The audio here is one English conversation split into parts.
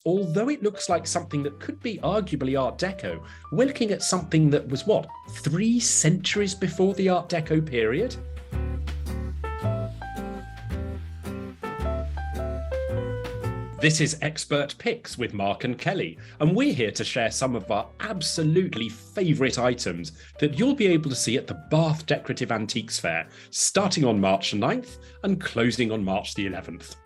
although it looks like something that could be arguably Art Deco, we're looking at something that was, 3 centuries before the Art Deco period? This is Expert Picks with Mark and Kelly, and we're here to share some of our absolutely favourite items that you'll be able to see at the Bath Decorative Antiques Fair, starting on March 9th and closing on March the 11th.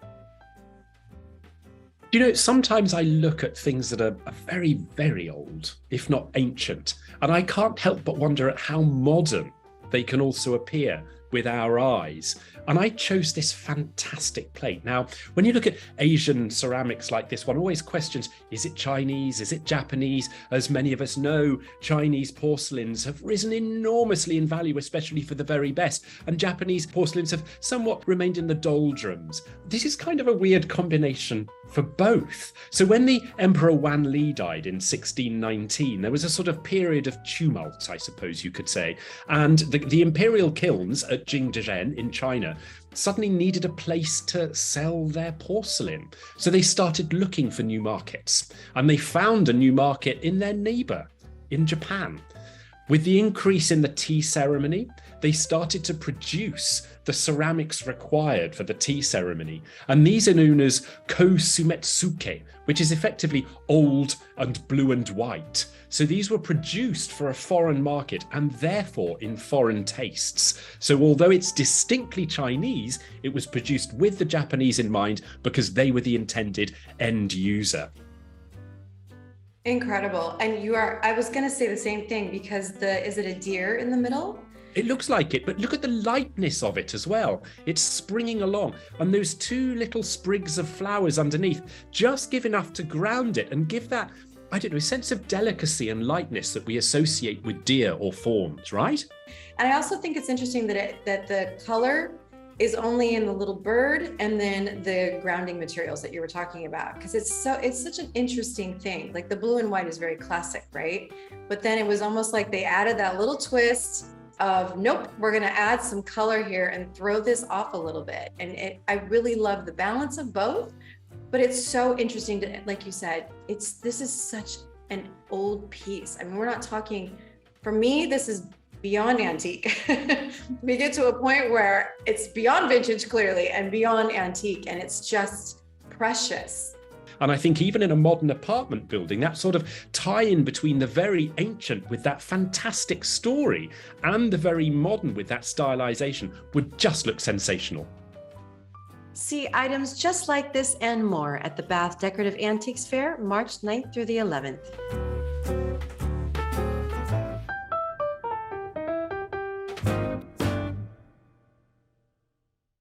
You know, sometimes I look at things that are very, very old, if not ancient, and I can't help but wonder at how modern they can also appear with our eyes. And I chose this fantastic plate. Now, when you look at Asian ceramics like this, one always questions, is it Chinese? Is it Japanese? As many of us know, Chinese porcelains have risen enormously in value, especially for the very best. And Japanese porcelains have somewhat remained in the doldrums. This is kind of a weird combination for both. So when the Emperor Wan Li died in 1619, there was a sort of period of tumult, I suppose you could say. And the imperial kilns at Jingdezhen in China suddenly needed a place to sell their porcelain. So they started looking for new markets, and they found a new market in their neighbor, in Japan. With the increase in the tea ceremony, they started to produce the ceramics required for the tea ceremony. And these are known as kosumetsuke, which is effectively old and blue and white. So these were produced for a foreign market and therefore in foreign tastes. So although it's distinctly Chinese, it was produced with the Japanese in mind because they were the intended end user. Incredible. And I was going to say the same thing because is it a deer in the middle? It looks like it, but look at the lightness of it as well. It's springing along, and those 2 little sprigs of flowers underneath just give enough to ground it and give that, I don't know, sense of delicacy and lightness that we associate with deer or fawns, right? And I also think it's interesting that the color is only in the little bird and then the grounding materials that you were talking about, because it's such an interesting thing. Like the blue and white is very classic, right? But then it was almost like they added that little twist of, nope, we're going to add some color here and throw this off a little bit. And I really love the balance of both, but it's so interesting to, like you said, this is such an old piece. I mean, we're not talking, for me, this is beyond antique. We get to a point where it's beyond vintage clearly and beyond antique, and it's just precious. And I think even in a modern apartment building, that sort of tie-in between the very ancient with that fantastic story and the very modern with that stylization would just look sensational. See items just like this and more at the Bath Decorative Antiques Fair, March 9th through the 11th.